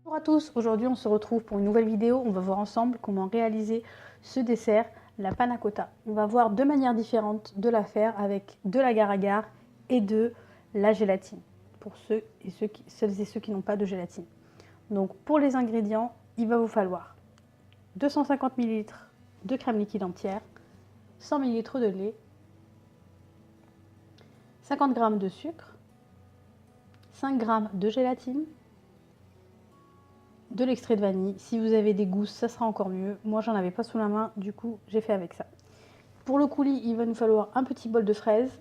Bonjour à tous, aujourd'hui on se retrouve pour une nouvelle vidéo. On va voir ensemble comment réaliser ce dessert, la panna cotta. On va voir deux manières différentes de la faire avec de l'agar-agar et de la gélatine, pour celles et ceux qui n'ont pas de gélatine. Donc pour les ingrédients, il va vous falloir 250 ml de crème liquide entière, 100 ml de lait, 50 g de sucre, 5 g de gélatine, de l'extrait de vanille. Si vous avez des gousses, ça sera encore mieux. Moi, j'en avais pas sous la main, du coup, j'ai fait avec ça. Pour le coulis, il va nous falloir un petit bol de fraises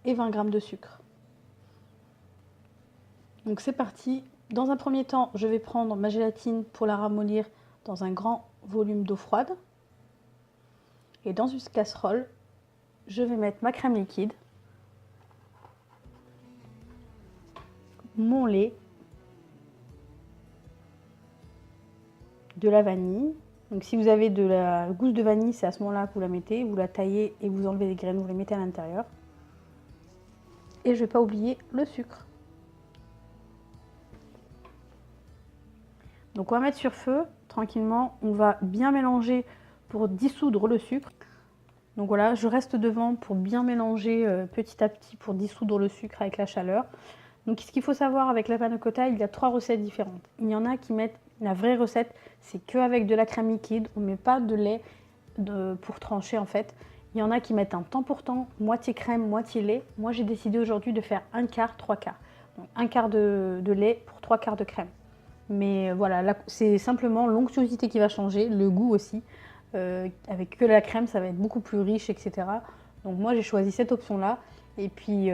et 20 g de sucre. Donc c'est parti. Dans un premier temps, je vais prendre ma gélatine pour la ramollir dans un grand volume d'eau froide. Et dans une casserole, je vais mettre ma crème liquide, mon lait, de la vanille. Donc si vous avez de la gousse de vanille, c'est à ce moment-là que vous la mettez, vous la taillez et vous enlevez les graines, vous les mettez à l'intérieur. Et je ne vais pas oublier le sucre. Donc on va mettre sur feu tranquillement, on va bien mélanger pour dissoudre le sucre. Donc voilà, je reste devant pour bien mélanger petit à petit pour dissoudre le sucre avec la chaleur. Donc ce qu'il faut savoir avec la panna cotta, il y a 3 recettes différentes. Il y en a qui mettent la vraie recette, c'est qu'avec de la crème liquide, on ne met pas de lait pour trancher en fait. Il y en a qui mettent un temps pour temps, moitié crème, moitié lait. Moi j'ai décidé aujourd'hui de faire un quart, 3 quarts. Donc un quart de lait pour 3 quarts de crème. Mais voilà, c'est simplement l'onctuosité qui va changer, le goût aussi. Avec que la crème, ça va être beaucoup plus riche, etc. Donc moi j'ai choisi cette option-là. Et puis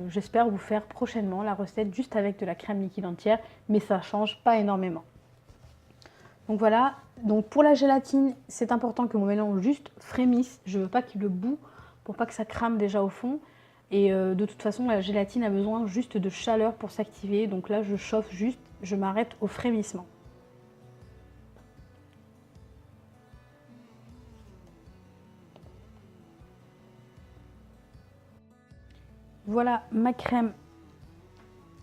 j'espère vous faire prochainement la recette juste avec de la crème liquide entière, mais ça change pas énormément. Donc voilà, donc pour la gélatine, c'est important que mon mélange juste frémisse. Je veux pas qu'il le bout pour pas que ça crame déjà au fond. Et de toute façon, la gélatine a besoin juste de chaleur pour s'activer. Donc là, je chauffe juste, je m'arrête au frémissement. Voilà, ma crème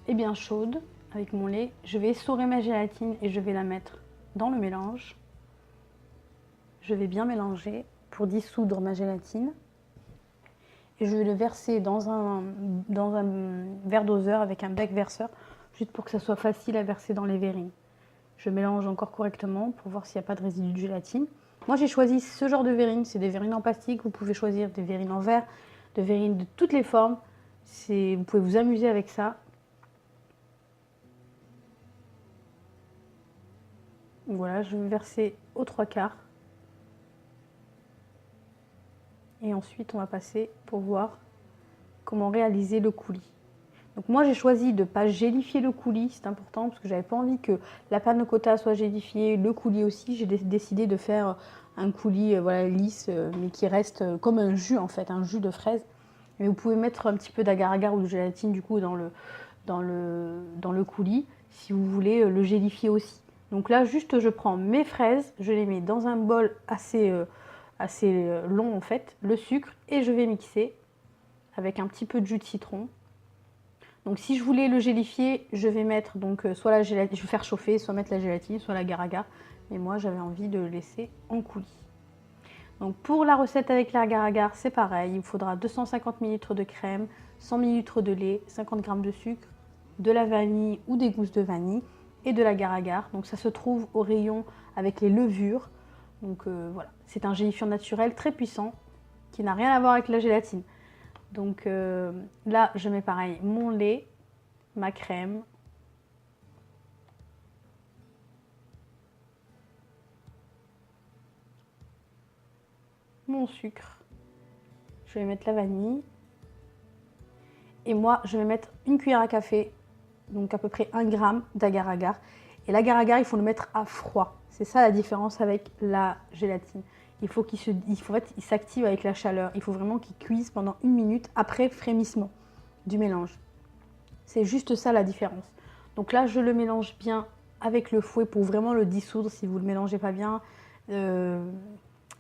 est bien chaude avec mon lait. Je vais essorer ma gélatine et je vais la mettre dans le mélange. Je vais bien mélanger pour dissoudre ma gélatine. Et je vais le verser dans un verre doseur avec un bec verseur, juste pour que ça soit facile à verser dans les verrines. Je mélange encore correctement pour voir s'il n'y a pas de résidus de gélatine. Moi j'ai choisi ce genre de verrine, c'est des verrines en plastique, vous pouvez choisir des verrines en verre, des verrines de toutes les formes. Vous pouvez vous amuser avec ça. Voilà, je vais verser aux 3 quarts. Et ensuite, on va passer pour voir comment réaliser le coulis. Donc moi, j'ai choisi de ne pas gélifier le coulis, c'est important parce que j'avais pas envie que la panna cotta soit gélifiée, le coulis aussi. J'ai décidé de faire un coulis voilà, lisse, mais qui reste comme un jus en fait, un jus de fraise. Mais vous pouvez mettre un petit peu d'agar-agar ou de gélatine du coup dans le coulis si vous voulez le gélifier aussi. Donc là, juste je prends mes fraises, je les mets dans un bol assez long en fait, le sucre, et je vais mixer avec un petit peu de jus de citron. Donc si je voulais le gélifier, je vais mettre donc soit la gélatine, je vais faire chauffer, soit mettre la gélatine, soit l'agar-agar. Mais moi j'avais envie de le laisser en coulis. Donc pour la recette avec l'agar-agar, c'est pareil, il vous faudra 250 ml de crème, 100 ml de lait, 50 g de sucre, de la vanille ou des gousses de vanille et de l'agar-agar. Donc ça se trouve au rayon avec les levures. Donc voilà, c'est un gélifiant naturel très puissant qui n'a rien à voir avec la gélatine. Donc là, je mets pareil mon lait, ma crème, mon sucre, je vais mettre la vanille. Et moi, je vais mettre une cuillère à café, donc à peu près 1 g d'agar-agar. Et l'agar-agar, il faut le mettre à froid. C'est ça la différence avec la gélatine. Il faut qu'il s'active avec la chaleur. Il faut vraiment qu'il cuise pendant 1 minute après frémissement du mélange. C'est juste ça la différence. Donc là, je le mélange bien avec le fouet pour vraiment le dissoudre. Si vous ne le mélangez pas bien, ça ne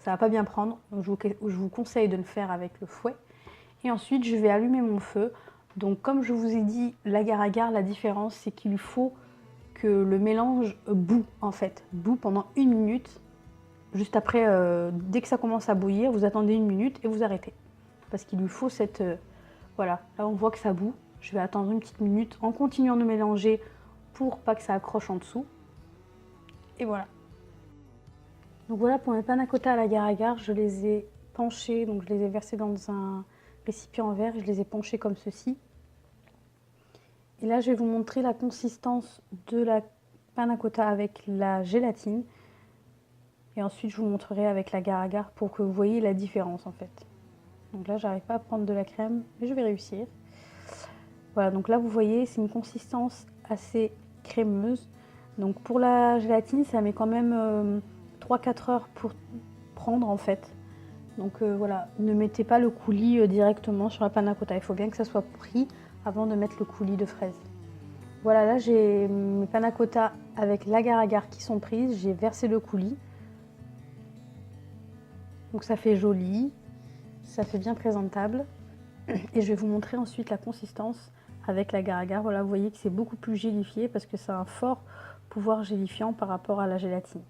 va pas bien prendre. Donc je vous conseille de le faire avec le fouet. Et ensuite, je vais allumer mon feu. Donc comme je vous ai dit, l'agar-agar, la différence, c'est qu'il faut que le mélange bout en fait, bout pendant 1 minute. Juste après, dès que ça commence à bouillir, vous attendez 1 minute et vous arrêtez. Parce qu'il lui faut cette... voilà, là on voit que ça bout. Je vais attendre une petite minute en continuant de mélanger pour pas que ça accroche en dessous. Et voilà. Donc voilà pour mes panna cotta à l'agar-agar, je les ai penchés, donc je les ai versés dans un récipient en verre, je les ai penchés comme ceci. Et là je vais vous montrer la consistance de la panna cotta avec la gélatine. Et ensuite je vous montrerai avec l'agar-agar pour que vous voyez la différence en fait. Donc là j'arrive pas à prendre de la crème, mais je vais réussir. Voilà, donc là vous voyez c'est une consistance assez crémeuse. Donc pour la gélatine ça met quand même 3-4 heures pour prendre en fait. Donc voilà, ne mettez pas le coulis directement sur la panna cotta. Il faut bien que ça soit pris avant de mettre le coulis de fraises. Voilà, là j'ai mes panna cotta avec l'agar-agar qui sont prises. J'ai versé le coulis. Donc ça fait joli, ça fait bien présentable. Et je vais vous montrer ensuite la consistance avec l'agar-agar. Voilà, vous voyez que c'est beaucoup plus gélifié parce que ça a un fort pouvoir gélifiant par rapport à la gélatine.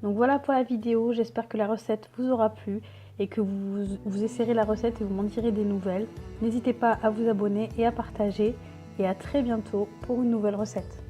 Donc voilà pour la vidéo, j'espère que la recette vous aura plu et que vous essayerez la recette et vous m'en direz des nouvelles. N'hésitez pas à vous abonner et à partager et à très bientôt pour une nouvelle recette.